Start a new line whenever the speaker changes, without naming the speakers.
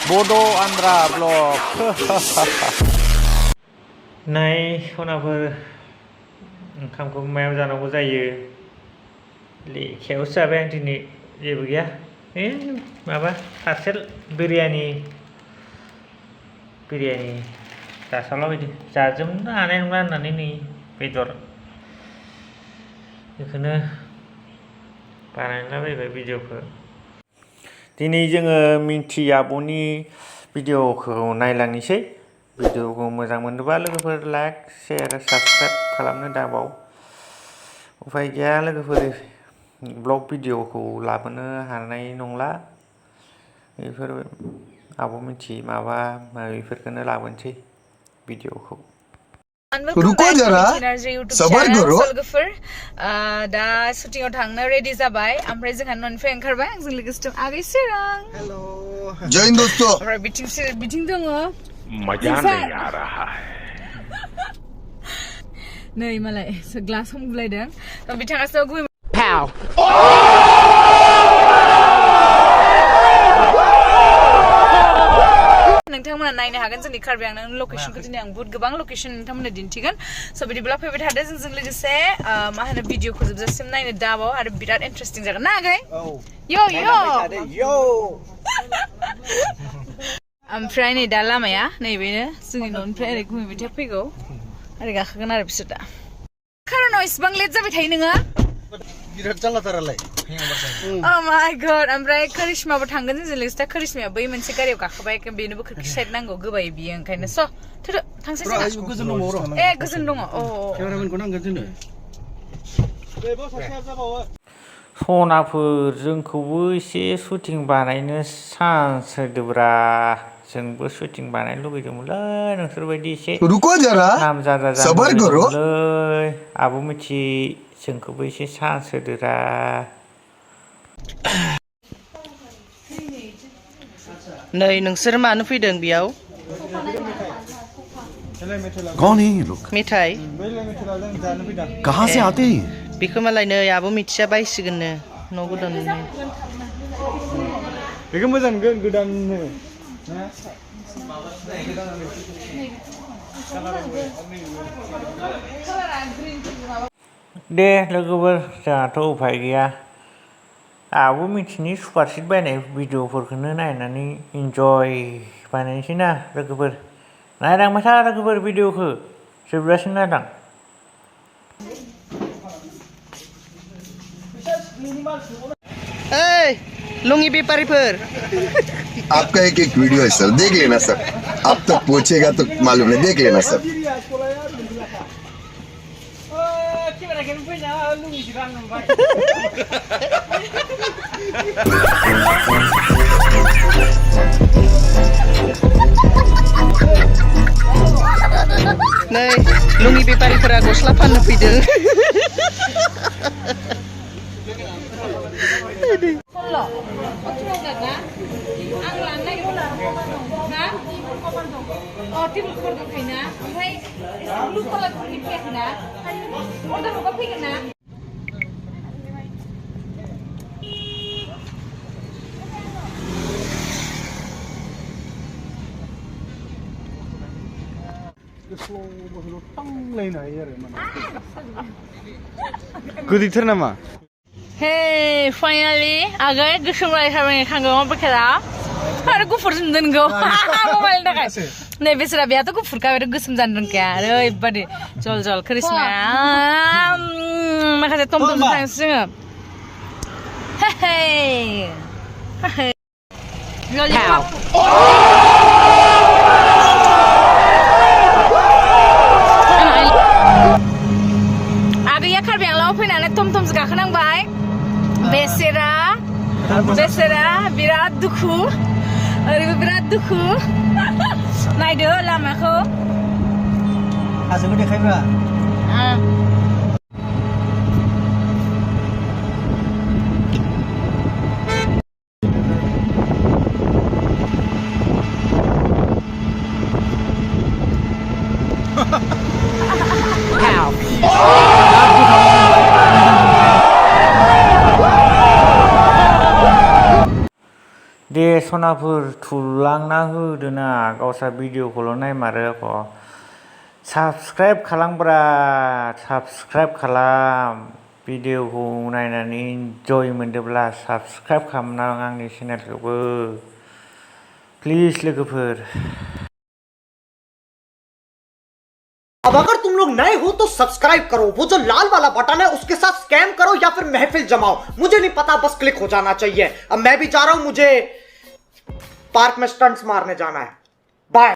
Bodo Andhra vlog. Nay खनाफोर ओंखामखौ मायाव जानांगौ जायो लेखायावसो जाबाय आं दिनै जेबो गैया माबा पार्सेल बिरियानि जासावलाबायदों जाजोबनो हानाय नंला होननानै नै बेदर बेखौनो बानायलाबायबाय भिडिअखौ दिनै जोङो मिन्थि आब'नि भिडिअखौ नायलांनोसै भिडिअखौ मोजां मोनोबा लोगोफोर लाइक शेयार साबस्क्राइब खालामनो दाबाव उफाय गैया लोगोफोर ब्लग भिडिअखौ लाबोनो हानाय नंला बेफोर आब' मिन्थि माबा माबिफोरखौनो लाबोनोसै भिडिअखौ
रुको जरा सबर करो दा शुटिंआव थांनो रेडि जाबाय ओमफ्राय जोंहा न'निफ्राय ओंखारबाय आंजों लोगोसे दं आगै सोरां हेलो जय हिंद दोस्तों ओमफ्राय बिथिं दङ मजा नहीं आ रहा है नै मालाय ग्लास हमगुलायदों बिथाङासो गुबै पाव नोंथांमोना नायनो हागोन जोंनि कार्बि आंलं लकेशनखौ दिनै आं बहुत गोबां लकेशन नोंथांमोननो दिन्थिगोन स' बिदिब्ला फैबाय थादो जोंजों लोगोसे मा होनो भिडिअखौ जोबजासिम नायनो दाबाव आरो बिराद इन्टारेस्टिं जागोन ना आगै ओमफ्राय नै दा लामाया नैबेनो जोंनि न'निफ्राय ओरै गुमैबाथाय फैगौ ओरै गाखोगोन आरो बिसोर दा खारनाव इसिबां लेट जाबाय थायो नोङो बिराद जालाथारालाय Oh my god ओमफ्राय करिश्माबो थांगोन जोंजों लोगोसे दा करिश्माया बै मोनसे गारियाव गाखोबाय बेनोबो खोरखि साइड नांगौ गोबाय बियो ओंखायनो स' थोदो थांसै जोंहा गोजोन दङ केमेरामेनखौ नांगोन जोंनो
सनाफोर जोंखौबो एसे शुटिं बानायनो चान्स होदोब्रा जोंबो शुटिं बानायनो लुगैदोंमोनलै नोंसोरबायदि एसे नामजादा जानो लुगैदोंमोनलै आब' मिथि जोंखौबो एसे चान्स होदोरा
नै नोंसोर मानो फैदों बेयाव
कौन है ये लोग
मेथाइ
कहाँ से आते हैं
बेखौ मालाय नै आब' मिथिया बायसिगोननो न' गोदान
बेखौ मोजां गोदाननो
दे लोगोफोर जोंहाथ' उफाय गैया आब' मिथिनि सुपारसिट बायनाय भिडिअफोरखौनो नायनानै इन्जय बानायनोसै ना लोगोफोर नायलांबाय था लोगोफोर भिडिअखौ जोबजासिम नायलां
लुंगी बेपारीफोर
आपका एक वीडियो है सर देख लेना सर आप तक पहुंचेगा तो मालूम है देख लेना सर
नै लुंगी बेपारीफोरा गस्ला फाननो फैदों
गोदैथार नामा
Hey, finally, आगै गोसोम रायखाबाय खांगौ बेखेरा आरो गुफुर जोंदोनगौ मबाइल थाखाय नै बेसरा बेहाथ' गुफुरखा बेथ' गोसोम जानो रोंखाया ओरैबादि जल जल करिश्मा माखासे टम टम थांसै जोङो हे ललिपप आगैया कार्बि आंलंआव फैनानै टम टमसो गाखोनांबाय बेसेरा बिराद दुखु ओरैबो बिराद दुखु नायदो लामाखौ
हाजोखौ देखायब्रा
दे दे सनाफोर थुलांना होदोना गावसा भिडिअखौल' नायमारो आख' साबस्क्राइब खालामब्रा साबस्क्राइब खालाम भिडिअखौ नायनानै इन्जय मोनदोंब्ला साबस्क्राइब खालामना आंनि चेनेलखौबो प्लिज लोगोफोर।
अब अगर तुम लोग नए हो तो सब्सक्राइब करो, वो जो लाल वाला बटन है उसके साथ स्कैम करो या फिर महफिल जमाओ, मुझे नहीं पता, बस क्लिक हो जाना चाहिए। अब मैं भी जा रहा हूं, मुझे पार्क में स्टंट्स मारने जाना है। बाय।